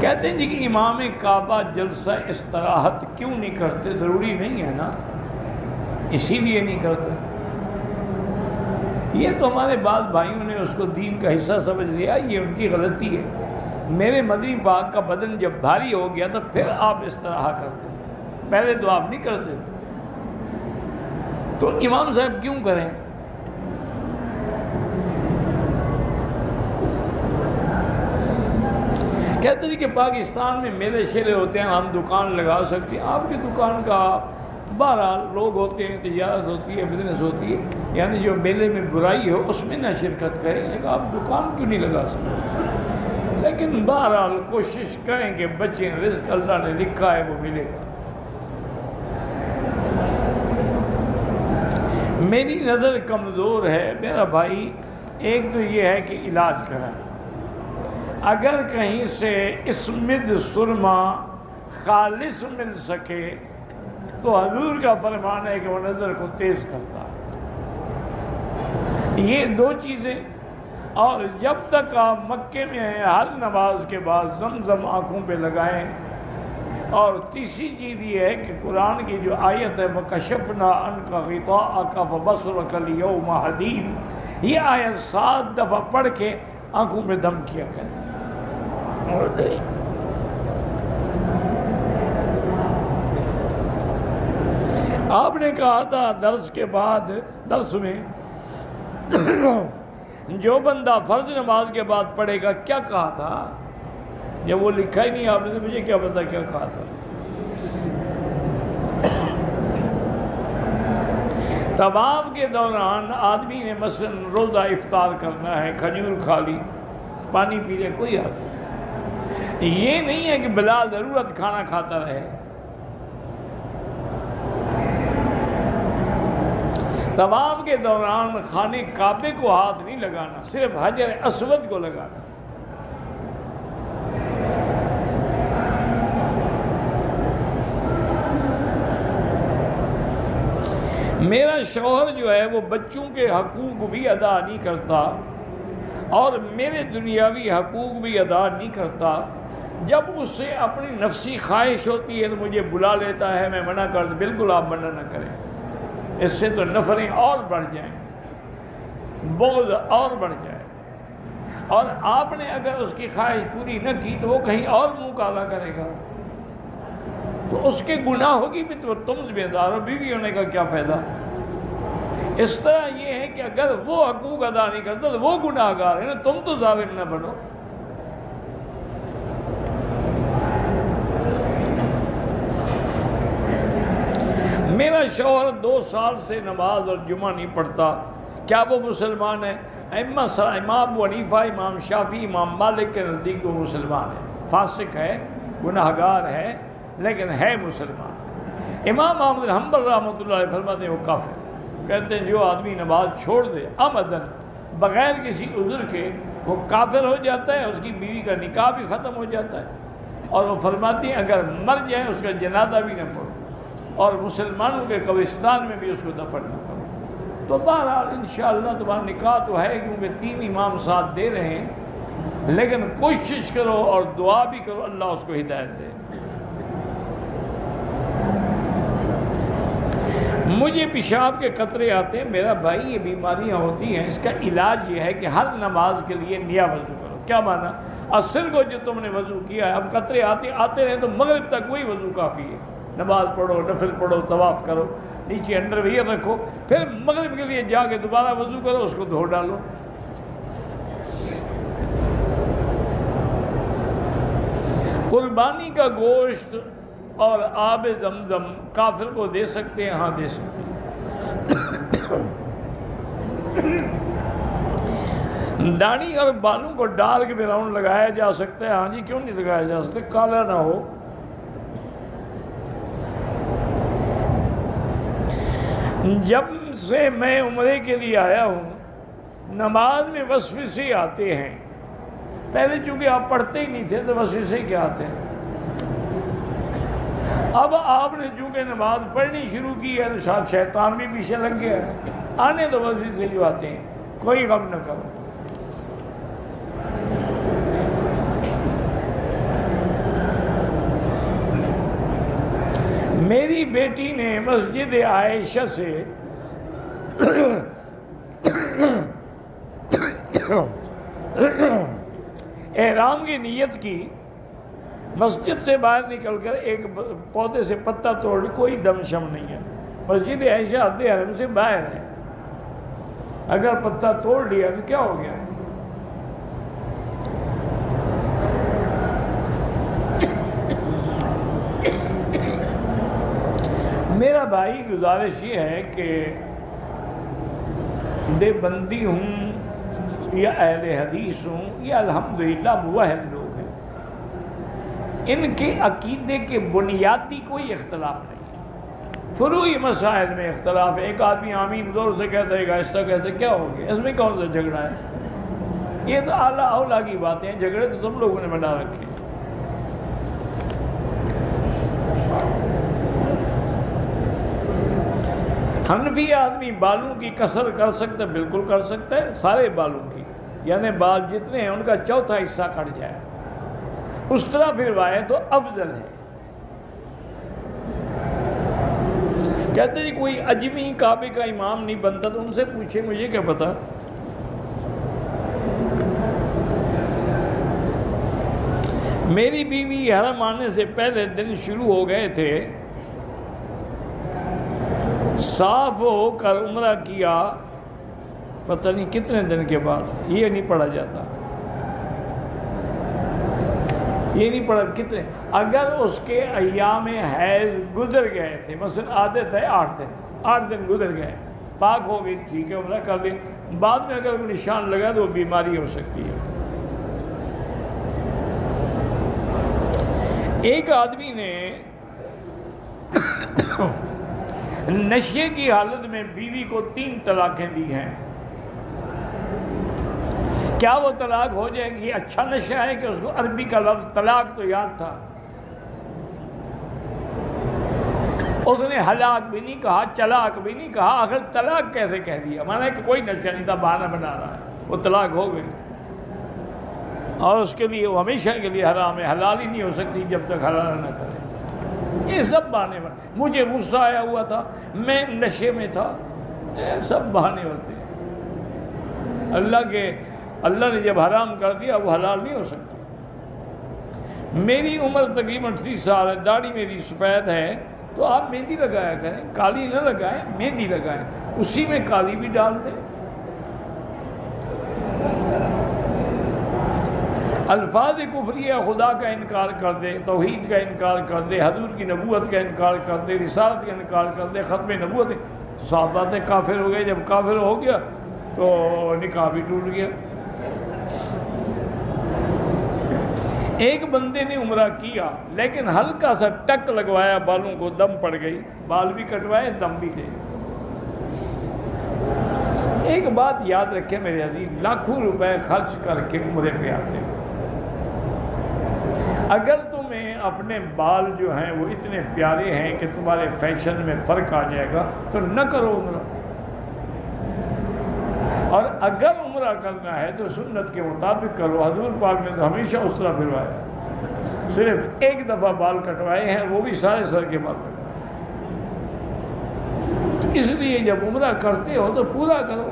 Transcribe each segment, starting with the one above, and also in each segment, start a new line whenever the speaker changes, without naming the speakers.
کہتے ہیں جی کہ امام کعبہ جلسہ استراحت کیوں نہیں کرتے؟ ضروری نہیں ہے نا، اسی لیے نہیں کرتے۔ یہ تو ہمارے بعض بھائیوں نے اس کو دین کا حصہ سمجھ لیا، یہ ان کی غلطی ہے۔ میرے مدنی پاک کا بدن جب بھاری ہو گیا تو پھر آپ استراحت کرتے تھے، پہلے تو آپ نہیں کرتے تھے۔ تو امام صاحب کیوں کریں؟ کہتے ہیں کہ پاکستان میں میلے شیلے ہوتے ہیں، ہم دکان لگا سکتے ہیں۔ آپ کی دکان کا بہرحال لوگ ہوتے ہیں، تجارت ہوتی ہے، بزنس ہوتی ہے، یعنی جو میلے میں برائی ہو اس میں نہ شرکت کریں، لیکن آپ دکان کیوں نہیں لگا سکتے؟ لیکن بہرحال کوشش کریں کہ بچیں، رزق اللہ نے لکھا ہے وہ ملے گا۔ میری نظر کمزور ہے میرا بھائی، ایک تو یہ ہے کہ علاج کرائیں۔ اگر کہیں سے اسمد سرما خالص مل سکے تو حضور کا فرمان ہے کہ وہ نظر کو تیز کرتا ہے۔ یہ دو چیزیں، اور جب تک آپ مکے میں ہیں ہر نماز کے بعد زمزم آنکھوں پہ لگائیں۔ اور تیسری چیز یہ ہے کہ قرآن کی جو آیت ہے وَكَشَفْنَا عَنْكَ غِطَاءَكَ فَبَصَرُكَ الْيَوْمَ حَدِيدٌ، یہ آیت 7 دفعہ پڑھ کے آنکھوں پہ دم کیا کریں۔ آپ نے کہا تھا درس کے بعد، درس میں جو بندہ فرض نماز کے بعد پڑھے گا، کیا کہا تھا؟ جب وہ لکھا ہی نہیں آپ نے تو مجھے کیا پتا کیا کہا تھا۔ طواف کے دوران آدمی نے مثلا روزہ افطار کرنا ہے، کھجور کھا لی، پانی پی لے، کوئی حد نہیں۔ یہ نہیں ہے کہ بلا ضرورت کھانا کھاتا رہے۔ طواف کے دوران خانہ کعبے کو ہاتھ نہیں لگانا، صرف حجر اسود کو لگانا۔ میرا شوہر جو ہے وہ بچوں کے حقوق بھی ادا نہیں کرتا اور میرے دنیاوی حقوق بھی ادا نہیں کرتا۔ جب اس سے اپنی نفسی خواہش ہوتی ہے تو مجھے بلا لیتا ہے، میں منع کر دوں، بالکل آپ منع نہ کریں، اس سے تو نفریں اور بڑھ جائیں، بغض اور بڑھ جائے۔ اور آپ نے اگر اس کی خواہش پوری نہ کی تو وہ کہیں اور منہ کالا کرے گا، تو اس کے گناہ ہوگی بھی تو تم ذمہ دار ہو، بیوی ہونے کا کیا فائدہ؟ اس طرح یہ ہے کہ اگر وہ حقوق ادا نہیں کرتا تو وہ گناہ گار ہے نا، تم تو ظالم نہ بنو۔ میرا شوہر 2 سال سے نماز اور جمعہ نہیں پڑھتا، کیا وہ مسلمان ہے؟ امام ابو حنیفہ، امام شافعی، امام مالک کے نزدیک وہ مسلمان ہے، فاسق ہے، گناہ گار ہے، لیکن ہے مسلمان۔ امام احمد بن حنبل رحمۃ اللہ علیہ فرماتے ہیں وہ کافر ہے۔ کہتے ہیں جو آدمی نماز چھوڑ دے عمدن بغیر کسی عذر کے وہ کافر ہو جاتا ہے، اس کی بیوی کا نکاح بھی ختم ہو جاتا ہے، اور وہ فرماتی ہیں اگر مر جائے اس کا جنازہ بھی نہ پڑھو اور مسلمانوں کے قبرستان میں بھی اس کو دفن نہ کرو۔ تو بہرحال انشاءاللہ تمہارا نکاح تو ہے، کیونکہ 3 امام ساتھ دے رہے ہیں، لیکن کوشش کرو اور دعا بھی کرو اللہ اس کو ہدایت دے۔ مجھے پیشاب کے قطرے آتے ہیں، میرا بھائی یہ بیماریاں ہوتی ہیں، اس کا علاج یہ ہے کہ ہر نماز کے لیے نیا وضو کرو۔ کیا مانا؟ عصر کو جو تم نے وضو کیا ہے، اب قطرے آتے رہے تو مغرب تک وہی وضو کافی ہے۔ نماز پڑھو، نفل پڑھو، طواف کرو، نیچے انڈر ویئر رکھو، پھر مغرب کے لیے جا کے دوبارہ وضو کرو، اس کو دھو ڈالو۔ قربانی کا گوشت اور آب زمزم کافر کو دے سکتے ہیں؟ ہاں دے سکتے ہیں۔ داڑھی اور بالوں کو ڈارک براؤن لگایا جا سکتا ہے؟ ہاں جی، کیوں نہیں لگایا جا سکتا؟ کالا نہ ہو۔ جب سے میں عمرے کے لیے آیا ہوں نماز میں وسوسے آتے ہیں، پہلے چونکہ آپ پڑھتے ہی نہیں تھے تو وسوسے کیا آتے ہیں، اب آپ نے چونکہ نماز پڑھنی شروع کی ہے تو ساتھ شیطان بھی پیچھے لگ گیا ہے، آنے تو وسوسے جو آتے ہیں، کوئی غم نہ کرو۔ میری بیٹی نے مسجد عائشہ سے احرام کی نیت کی، مسجد سے باہر نکل کر ایک پودے سے پتا توڑ، کوئی دم شم نہیں ہے، مسجد عائشہ حد حرم سے باہر ہے، اگر پتا توڑ لیا تو کیا ہو گیا؟ میرا بھائی گزارش یہ ہے کہ دیوبندی ہوں یا اہل حدیث ہوں یا الحمدللہ موحد لوگ ہیں، ان کے عقیدے کے بنیادی کوئی اختلاف نہیں ہے، فروعی مسائل میں اختلاف ہے۔ ایک آدمی آمین زور سے کہتا ہے، آہستہ کہتا ہے، کیا ہو گیا؟ اس میں کون سا جھگڑا ہے؟ یہ تو اعلیٰ اولیٰ کی باتیں ہیں، جھگڑے تو تم لوگوں نے بنا رکھے ہیں۔ حنفی آدمی بالوں کی کسر کر سکتا ہے، بالکل کر سکتا ہے، سارے بالوں کی، یعنی بال جتنے ہیں ان کا چوتھا حصہ کٹ جائے، اس طرح پھر وائے تو افضل ہے۔ کہتے ہیں کوئی اجمی کعبے کا امام نہیں بنتا، تو ان سے پوچھے، مجھے کیا پتا۔ میری بیوی حرم آنے سے پہلے دن شروع ہو گئے تھے، صاف ہو کر عمرہ کیا، پتہ نہیں کتنے دن کے بعد، یہ نہیں پڑھا جاتا، یہ نہیں پڑھا کتنے، اگر اس کے ایام حیض گزر گئے تھے، مثلا عادت ہے 8 دن گزر گئے، پاک ہو گئی، ٹھیک ہے، عمرہ کر لی، بعد میں اگر کوئی نشان لگا تو وہ بیماری ہو سکتی ہے۔ ایک آدمی نے نشے کی حالت میں بیوی کو 3 طلاقیں دی ہیں، کیا وہ طلاق ہو جائے گی؟ اچھا نشہ ہے کہ اس کو عربی کا لفظ طلاق تو یاد تھا، اس نے ہلاک بھی نہیں کہا، چلاق بھی نہیں کہا، آخر طلاق کیسے کہہ دیا؟ مانا کہ کوئی نشہ نہیں تھا، بہانہ بنا رہا ہے، وہ طلاق ہو گئی، اور اس کے لیے وہ ہمیشہ کے لیے حرام ہے، حلال ہی نہیں ہو سکتی جب تک حلال نہ کرے۔ یہ سب بہانے ہوتے، مجھے غصہ آیا ہوا تھا، میں نشے میں تھا، یہ سب بہانے ہوتے ہیں۔ اللہ نے جب حرام کر دیا وہ حلال نہیں ہو سکتا۔ میری عمر تقریباً 30 سال ہے، داڑھی میری سفید ہے، تو آپ مہندی لگایا کریں، کالی نہ لگائیں، مہندی لگائیں، اسی میں کالی بھی ڈال دیں۔ الفاظ کفریہ، خدا کا انکار کر دے، توحید کا انکار کر دے، حضور کی نبوت کا انکار کر دے، رسالت کا انکار کر دے، ختم نبوت، صاف بات ہے کافر ہو گئے۔ جب کافر ہو گیا تو نکاح بھی ٹوٹ گیا۔ ایک بندے نے عمرہ کیا لیکن ہلکا سا ٹک لگوایا، بالوں کو دم پڑ گئی، بال بھی کٹوائے، دم بھی دے۔ ایک بات یاد رکھیں میرے عزیز، لاکھوں روپے خرچ کر کے عمرے پہ آتے ہیں، اگر تمہیں اپنے بال جو ہیں وہ اتنے پیارے ہیں کہ تمہارے فیشن میں فرق آ جائے گا تو نہ کرو عمرہ، اور اگر عمرہ کرنا ہے تو سنت کے مطابق کرو۔ حضور پاک نے تو ہمیشہ اس طرح پھروایا، صرف ایک دفعہ بال کٹوائے ہیں، وہ بھی سارے سر کے بال کٹوائے۔ تو اس لیے جب عمرہ کرتے ہو تو پورا کرو۔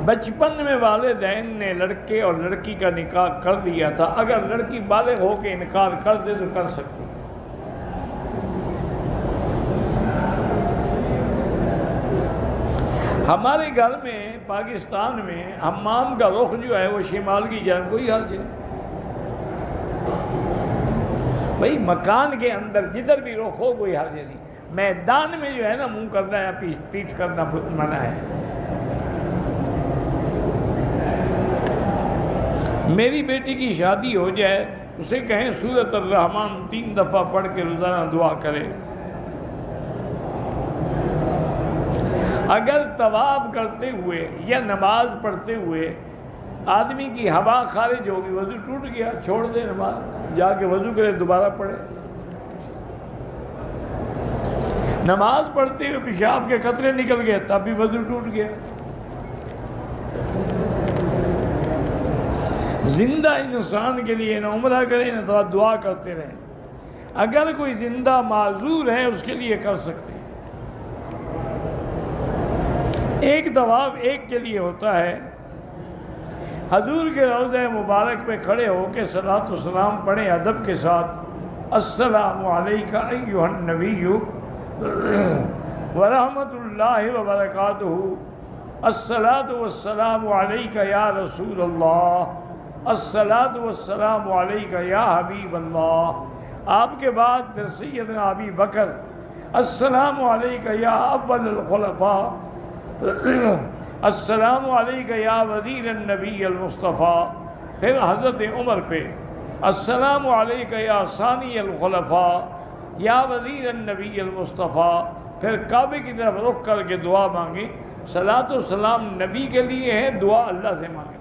بچپن میں والدین نے لڑکے اور لڑکی کا نکاح کر دیا تھا، اگر لڑکی بالغ ہو کے انکار کر دے تو کر سکتی ہے۔ ہمارے گھر میں پاکستان میں حمام کا رخ جو ہے وہ شمال کی جانب، کوئی حرج نہیں بھائی، مکان کے اندر جدھر بھی رخ ہو کوئی حرج نہیں، میدان میں جو ہے نا منہ کرنا یا پیٹ کرنا منع ہے۔ میری بیٹی کی شادی ہو جائے، اسے کہیں سورۃ الرحمن 3 دفعہ پڑھ کے روزانہ دعا کرے۔ اگر طواف کرتے ہوئے یا نماز پڑھتے ہوئے آدمی کی ہوا خارج ہوگی، وضو ٹوٹ گیا، چھوڑ دے نماز، جا کے وضو کرے، دوبارہ پڑھے۔ نماز پڑھتے ہوئے پیشاب کے قطرے نکل گئے، تب بھی وضو ٹوٹ گیا۔ زندہ انسان کے لیے نہ عمرہ کریں نہ تو دعا کرتے رہیں. اگر کوئی زندہ معذور ہے اس کے لیے کر سکتے ہیں. ایک طواف ایک کے لیے ہوتا ہے. حضور کے روضہ مبارک پہ کھڑے ہو کے صلاۃ و سلام پڑھیں ادب کے ساتھ. السلام علیکہ ایھا النبی ورحمۃ اللہ وبرکاتہ. الصلاۃ والسلام علیکہ یا رسول اللہ. الصلاۃ والسلام علیکہ یا حبیب اللہ. آپ کے بعد پھر سیدنا ابی بکر. السلام علیکہ یا اول الخلفاء. السلام علیکہ یا وزیر النبی المصطفیٰ. پھر حضرت عمر پہ السلام علیکہ یا ثانی الخلفاء یا وزیر النبی المصطفیٰ. پھر کعبے کی طرف رخ کر کے دعا مانگی. صلاۃ و سلام نبی کے لیے ہے, دعا اللہ سے مانگنی.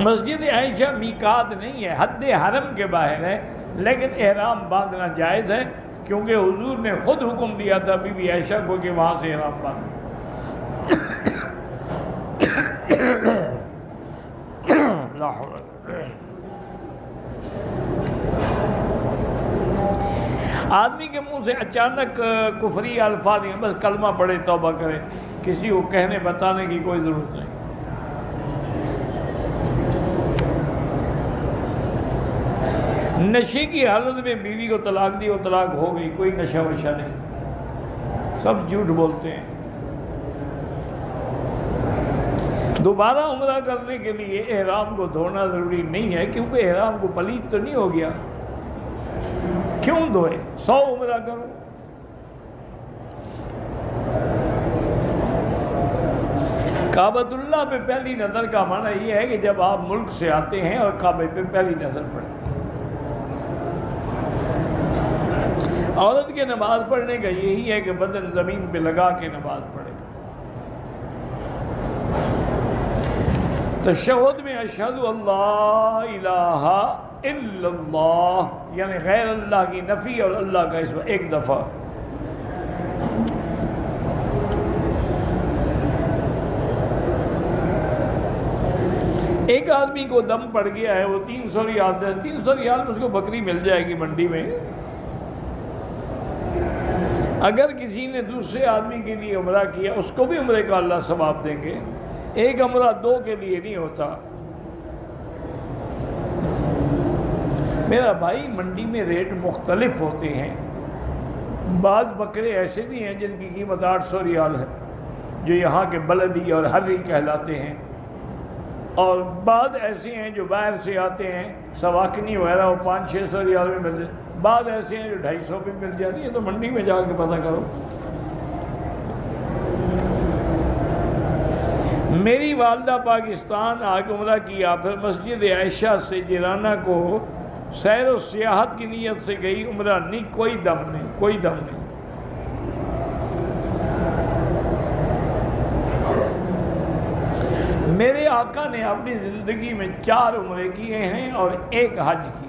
مسجد عائشہ میقات نہیں ہے, حد حرم کے باہر ہے, لیکن احرام باندھنا جائز ہے کیونکہ حضور نے خود حکم دیا تھا بی بی عائشہ کو کہ وہاں سے احرام باندھیں. آدمی کے منہ سے اچانک کفری الفاظ نہیں, بس کلمہ پڑھے توبہ کرے, کسی کو کہنے بتانے کی کوئی ضرورت نہیں. نشے کی حالت میں بیوی کو طلاق دی, وہ طلاق ہو گئی, کوئی نشہ وشہ نہیں, سب جھوٹ بولتے ہیں. دوبارہ عمرہ کرنے کے لیے احرام کو دھونا ضروری نہیں ہے کیونکہ احرام کو پلید تو نہیں ہو گیا, کیوں دھوئے, 100 عمرہ کرو. کعبۃ اللہ پہ پہلی نظر کا معنی یہ ہے کہ جب آپ ملک سے آتے ہیں اور کعبے پہ پہلی نظر پڑتے ہیں. عورت کے نماز پڑھنے کا یہی ہے کہ بدن زمین پہ لگا کے نماز پڑھے. تشہد میں اشہد اللہ الہ الا اللہ یعنی غیر اللہ کی نفی اور اللہ کا اسم ایک دفعہ. ایک آدمی کو دم پڑ گیا ہے, وہ 300 ریال دے, 300 ریال میں اس کو بکری مل جائے گی منڈی میں. اگر کسی نے دوسرے آدمی کے لیے عمرہ کیا اس کو بھی عمرے کا اللہ ثواب دیں گے. ایک عمرہ 2 کے لیے نہیں ہوتا. میرا بھائی, منڈی میں ریٹ مختلف ہوتے ہیں. بعض بکرے ایسے بھی ہیں جن کی قیمت 800 ریال ہے جو یہاں کے بلدی اور حری کہلاتے ہیں, اور بعض ایسے ہیں جو باہر سے آتے ہیں سواکنی وغیرہ, وہ 500-600 ریال میں ملتے ہیں. بعض ایسے ہیں جو 250 میں مل جاتی ہے. تو منڈی میں جا کے پتہ کرو. میری والدہ پاکستان آ کے عمرہ کیا, پھر مسجد عائشہ سے جیرانہ کو سیر و سیاحت کی نیت سے گئی. عمرہ نہیں, کوئی دم نہیں, کوئی دم نہیں. میرے آقا نے اپنی زندگی میں 4 عمرے کیے ہیں اور 1 حج کیا.